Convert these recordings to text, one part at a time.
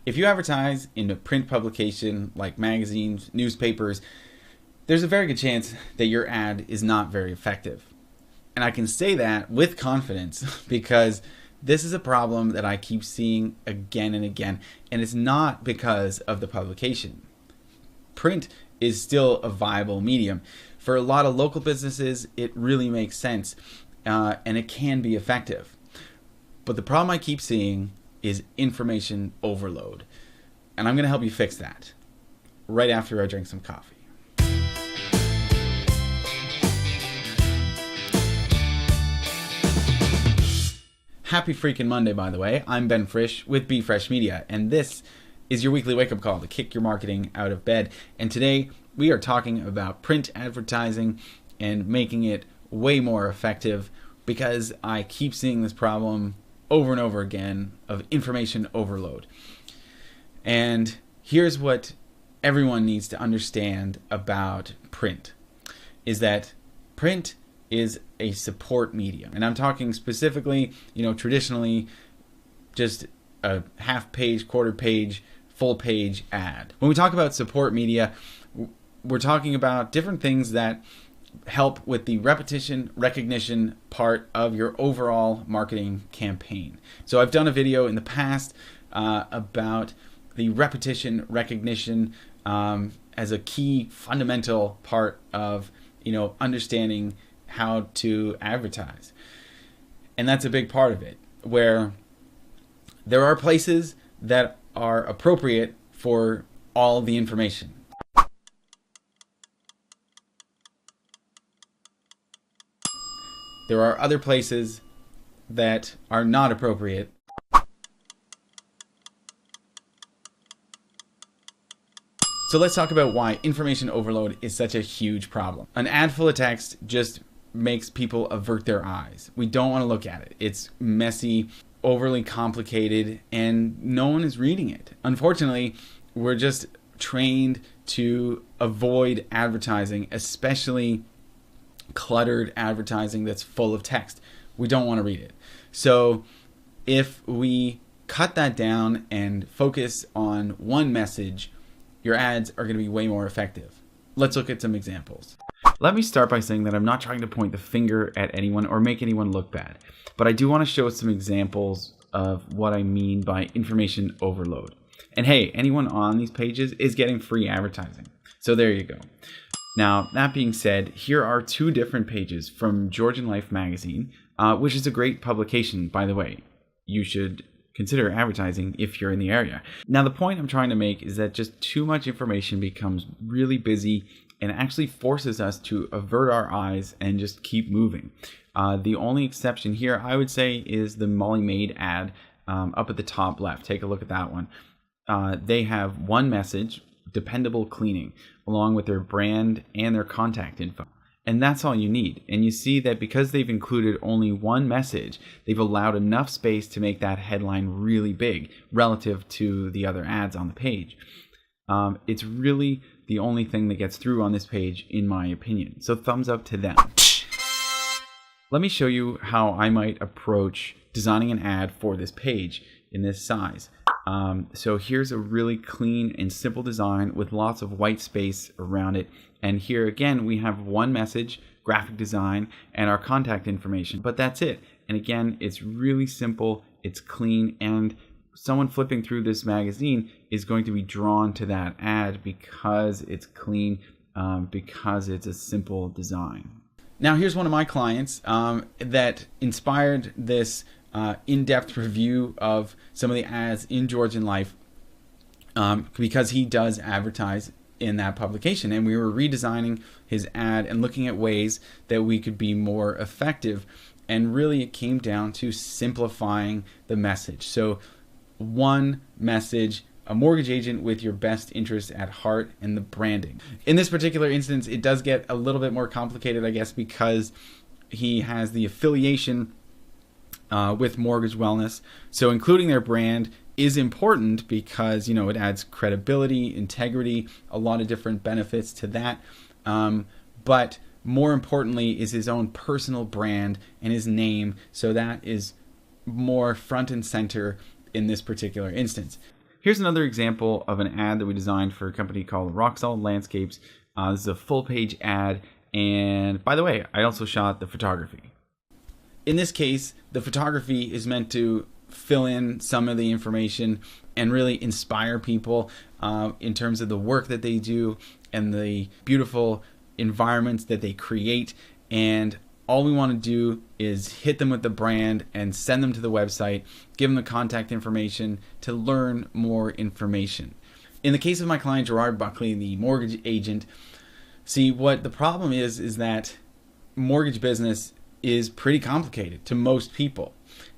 If you advertise in a print publication like magazines, newspapers, there's a very good chance that your ad is not very effective. And I can say that with confidence because this is a problem that I keep seeing again and again, and it's not because of the publication. Print is still a viable medium. For a lot of local businesses, it really makes sense, and it can be effective. But the problem I keep seeing is information overload. And I'm going to help you fix that right after I drink some coffee. Happy freaking Monday, by the way. I'm bfresh with bfresh.media, and this is your weekly wake-up call to kick your marketing out of bed. And today we are talking about print advertising and making it way more effective because I keep seeing this problem over and over again of information overload. And here's what everyone needs to understand about print is that print is a support medium. And I'm talking specifically, traditionally just a half page, quarter page, full page ad. When we talk about support media, we're talking about different things that help with the repetition recognition part of your overall marketing campaign. So I've done a video in the past about the repetition recognition as a key fundamental part of understanding how to advertise. And that's a big part of it, where there are places that are appropriate for all the information. There are other places that are not appropriate. So let's talk about why information overload is such a huge problem. An ad full of text just makes people avert their eyes. We don't want to look at it. It's messy, overly complicated, and no one is reading it. Unfortunately, we're just trained to avoid advertising, especially cluttered advertising that's full of text. We don't want to read it. So if we cut that down and focus on one message, your ads are going to be way more effective. Let's look at some examples. Let me start by saying that I'm not trying to point the finger at anyone or make anyone look bad, but I do want to show some examples of what I mean by information overload. And hey, anyone on these pages is getting free advertising. So there you go. Now, that being said, here are two different pages from Georgian Life magazine, which is a great publication, by the way. You should consider advertising if you're in the area. Now, the point I'm trying to make is that just too much information becomes really busy and actually forces us to avert our eyes and just keep moving. The only exception here, I would say, is the Molly Maid ad up at the top left. Take a look at that one. They have one message, dependable cleaning, along with their brand and their contact info. And that's all you need. And you see that because they've included only one message, they've allowed enough space to make that headline really big relative to the other ads on the page. It's really the only thing that gets through on this page, in my opinion. So thumbs up to them. Let me show you how I might approach designing an ad for this page in this size. So here's a really clean and simple design with lots of white space around it. And here again, we have one message, graphic design, and our contact information, but that's it. And again, it's really simple, it's clean, and someone flipping through this magazine is going to be drawn to that ad because it's clean, because it's a simple design. Now, here's one of my clients that inspired this in-depth review of some of the ads in Georgian Life because he does advertise in that publication, and we were redesigning his ad and looking at ways that we could be more effective, and really it came down to simplifying the message. So one message, a mortgage agent with your best interests at heart, and the branding. In this particular instance, it does get a little bit more complicated, I guess, because he has the affiliation with Mortgage Wellness. So including their brand is important because, it adds credibility, integrity, a lot of different benefits to that. But more importantly is his own personal brand and his name. So that is more front and center in this particular instance. Here's another example of an ad that we designed for a company called Rock Solid Landscapes. This is a full page ad, and by the way, I also shot the photography. In this case, the photography is meant to fill in some of the information and really inspire people in terms of the work that they do and the beautiful environments that they create. And all we want to do is hit them with the brand and send them to the website, give them the contact information to learn more information. In the case of my client Gerard Buckley, the mortgage agent, see, what the problem is that mortgage business is pretty complicated to most people.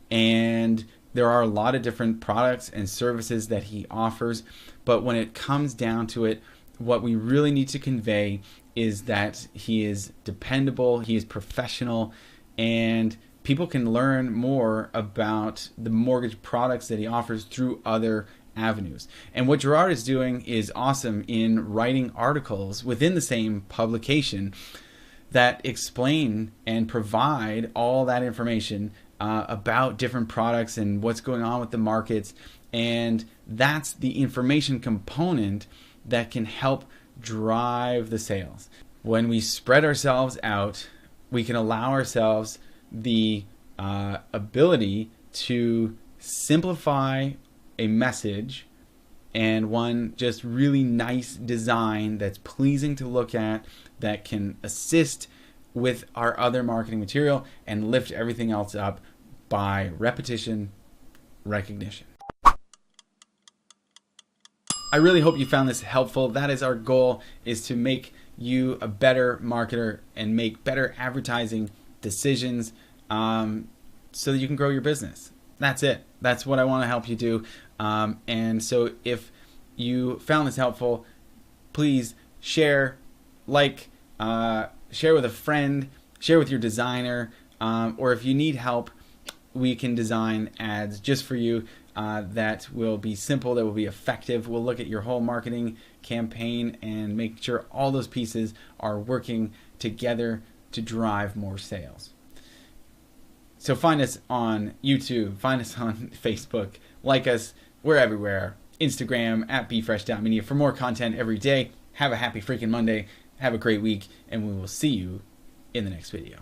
And there are a lot of different products and services that he offers. But when it comes down to it, what we really need to convey is that he is dependable, he is professional, and people can learn more about the mortgage products that he offers through other avenues. And what Gerard is doing is awesome in writing articles within the same publication that explain and provide all that information about different products and what's going on with the markets. And that's the information component that can help drive the sales. When we spread ourselves out, we can allow ourselves the ability to simplify a message and one just really nice design that's pleasing to look at, that can assist with our other marketing material and lift everything else up by repetition, recognition. I really hope you found this helpful. That is our goal, is to make you a better marketer and make better advertising decisions so that you can grow your business. That's it. That's what I want to help you do. And so if you found this helpful, please share, share with a friend, share with your designer, or if you need help, we can design ads just for you that will be simple, that will be effective. We'll look at your whole marketing campaign and make sure all those pieces are working together to drive more sales. So find us on YouTube, find us on Facebook, like us, we're everywhere. Instagram at bfresh.media for more content every day. Have a happy freaking Monday. Have a great week, and we will see you in the next video.